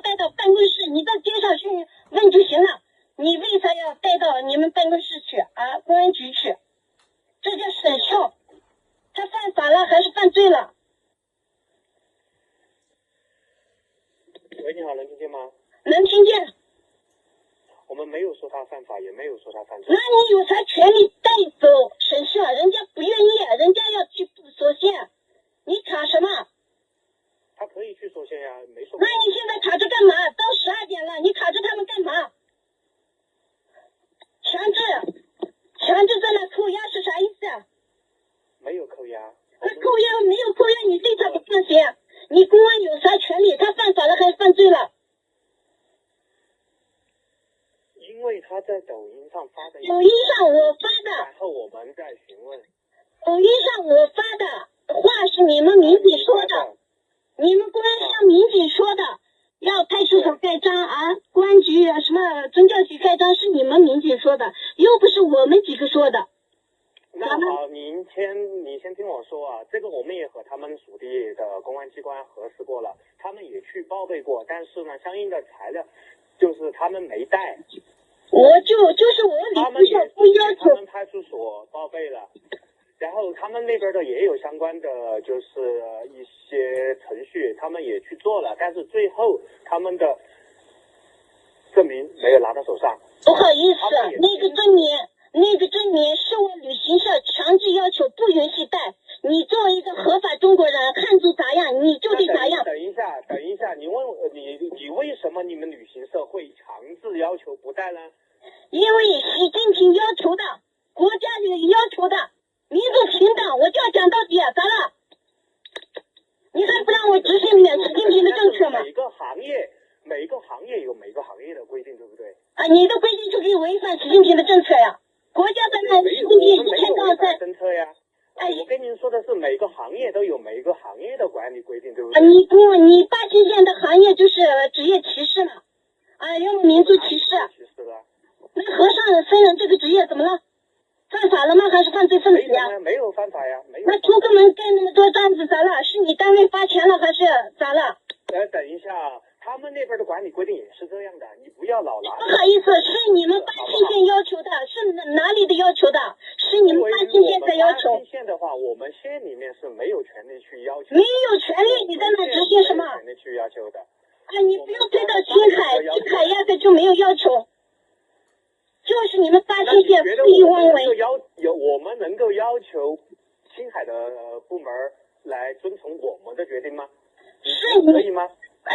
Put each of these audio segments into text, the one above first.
带到办公室，你到街上去问就行了。你为啥要带到你们办公室去啊？公安局去？这叫审讯，他犯法了还是犯罪了？喂，你好，能听见吗？能听见。我们没有说他犯法，也没有说他犯罪。那你有啥权利带走审讯？人家不愿意，人家要去锁线，你卡什么？他可以去锁线呀，没说。那你现在卡着干嘛？到12点了，你卡着他们干嘛？强制在那扣押是啥意思啊？没有扣押。那扣押没有扣押，你对他不放心？你公安有啥权利？他犯法了还是犯罪了？因为他在抖音上发的。抖音上我发的。然后我们再询问。抖音上我发的话是你们民警说的，你们公安上民警说的，要派出所盖章啊，公安局什么宗教局盖章是你们民警说的，又不是我们几个说的。那好，你先听我说啊，这个我们也和他们属地的公安机关核实过了，他们也去报备过，但是呢，相应的材料就是他们没带。就是我李不不要求。他们派出所报备了，然后他们那边的也有相关的就是一些程序，他们也去做了，但是最后他们的证明没有拿到手上。不好意思，那个证明是我旅行社强制要求不允许带。你作为一个合法中国人，汉族咋样你就得咋样。等一下，你问你为什么你们旅行社会强制要求不带呢？因为习近平要求的，国家里要求的，民主平等，我就要讲到底啊，咋了？你还不让我执行习近平的政策吗？每个行业有每个行业的规定，对不对？啊，你的规定就可以违反习近平的政策呀。国家在那习近平不开放在政策呀。我跟您说的是每个行业都有每个行业的管理规定，对不对？你八七线的行业就是职业歧视嘛？啊，要民族歧视。那和尚僧人这个职业怎么了？犯法了吗？还是犯罪分子呀？没有犯法呀，没有。那出个门盖那么多单子咋了？是你单位发钱了还是咋了？等一下，他们那边的管理规定也是这样的，你不要老拿。不好意思，是你们八七线要求的，是哪里的要求的？是你们八七线在要求。八七线的话，我们县里面是没有权利去要求。没有权利，你在那执行什么？没有权利去要求的。啊，你不用推到青海，青海压根就没有要求。就是你们八七线肆意妄为。我们能够要求青海的部门来遵从我们的决定吗？是可以吗？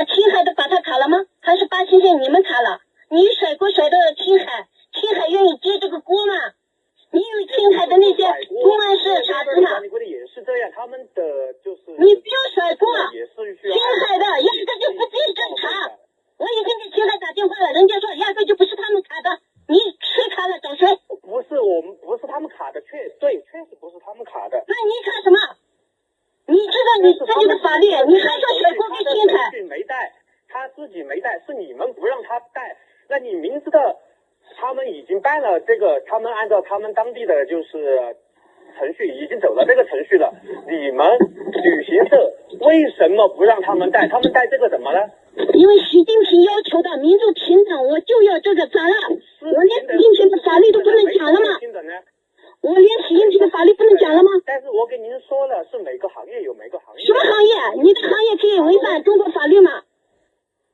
青海的把他卡了吗？还是八七线你们卡了？你甩锅甩到青海，青海愿意接这个锅吗？你以为青海的那些公安是傻子吗？也是这样，他们的就是。你不要甩锅，青海的压根就不经侦查。我已经给青海打电话了，人家说压根就不是他们卡的。你谁卡了？找谁？不是他们卡的，确实不是他们卡的。那你卡什么？你知道你自己的法律，你还说甩锅给青海？他自己没带，是你们不让他带。那你明知道他们已经办了这个，他们按照他们当地的就是程序已经走了这个程序了，你们旅行社为什么不让他们带？他们带这个怎么了？因为习近平要求的民主平等，我就要这个，咋了？我连习近平的法律都不能讲了吗？我连习近平的法律不能讲了吗？但是我跟您说了，是每个行业有每个行业。什么行业？你的行业可以违反中国法律吗？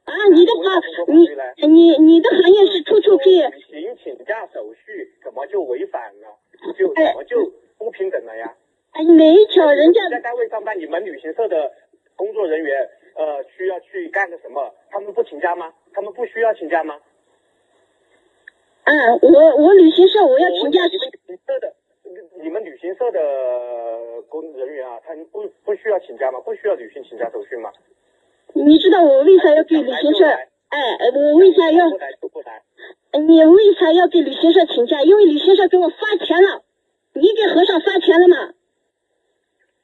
啊，你的行业是处处可以。旅行请假手续怎么就违反了？怎么就不平等了呀？每一条人家在单位上班，你们旅行社的工作人员需要去干个什么？他们不请假吗？他们不需要请假吗？我旅行社我要请假。你们旅行社的工作人员啊，他们不需要请假吗？不需要履行请假手续吗？你知道我为啥要给旅行社？我为啥要？你为啥要给旅行社请假？因为旅行社给我发钱了。你给和尚发钱了吗？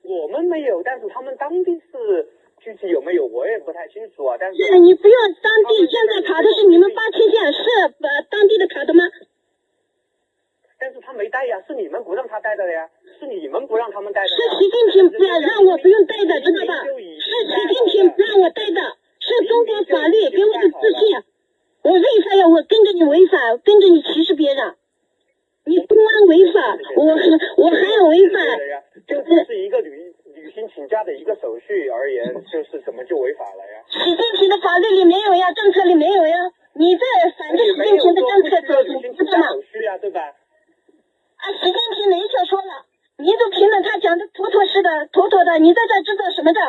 我们没有，但是他们当地是具体有没有我也不太清楚啊。但是你不要当地现在卡的是你们八七线，是当地的卡的吗？但是他没带呀，是你们不让他带的呀，是你们不让他们带的。是习近平不让我不用带的，知道吧？是习近平不让我带的，是中国法律给我的自信。我为啥要我跟着你违法，跟着你歧视别人？你公安违法，我还要违法。就是一个旅行请假的一个手续而言，就是怎么就违法了呀？习近平的法律里没有呀，政策里没有呀。你这反正习近平的政策走不是吗？手续呀，对吧？啊，习近平没少说了，民主平等他讲的妥妥是的，妥妥的。你在这知道什么的？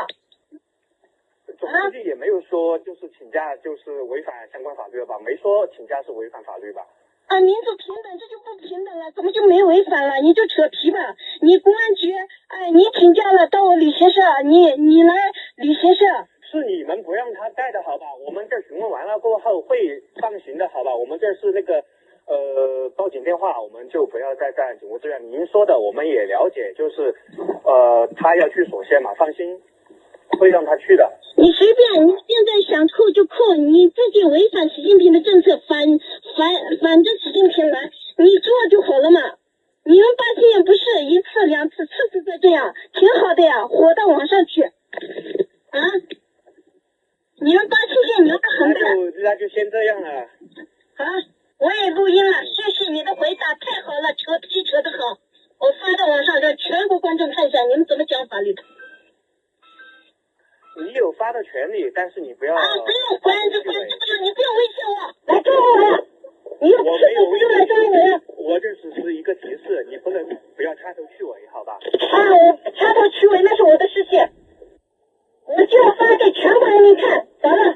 总书记也没有说就是请假就是违反相关法律了吧？没说请假是违反法律吧？啊，民主平等这就不平等了，怎么就没违反了？你就扯皮吧。你公安局，哎，你请假了到我旅行社，你来旅行社。是你们不让他带的好吧？我们这询问完了过后会放行的好吧？我们这是那个报警电话，我们就不要再占警务资源。您说的我们也了解，就是他要去所先嘛，放心，会让他去的。你随便，你现在想扣就扣，你自己违反习近平的政策，反着习近平来，你做就好了嘛。你们87年不是一次两次，次次在这样，挺好的呀，火到网上去。啊？你们87年你们很的。那就先这样了。好，我也录音了，谢谢你的回答，太好了，扯皮扯得好，我发到网上让全国观众看一下你们怎么讲法律的。你有发的权利，但是你不要不用关这不用，你不用威胁我，来抓我呀！你要我没有威胁来抓我呀！我这只是一个提示，你不要掐头去尾，好吧？我掐头去尾那是我的事情，我就要发给全国人民看，咋了？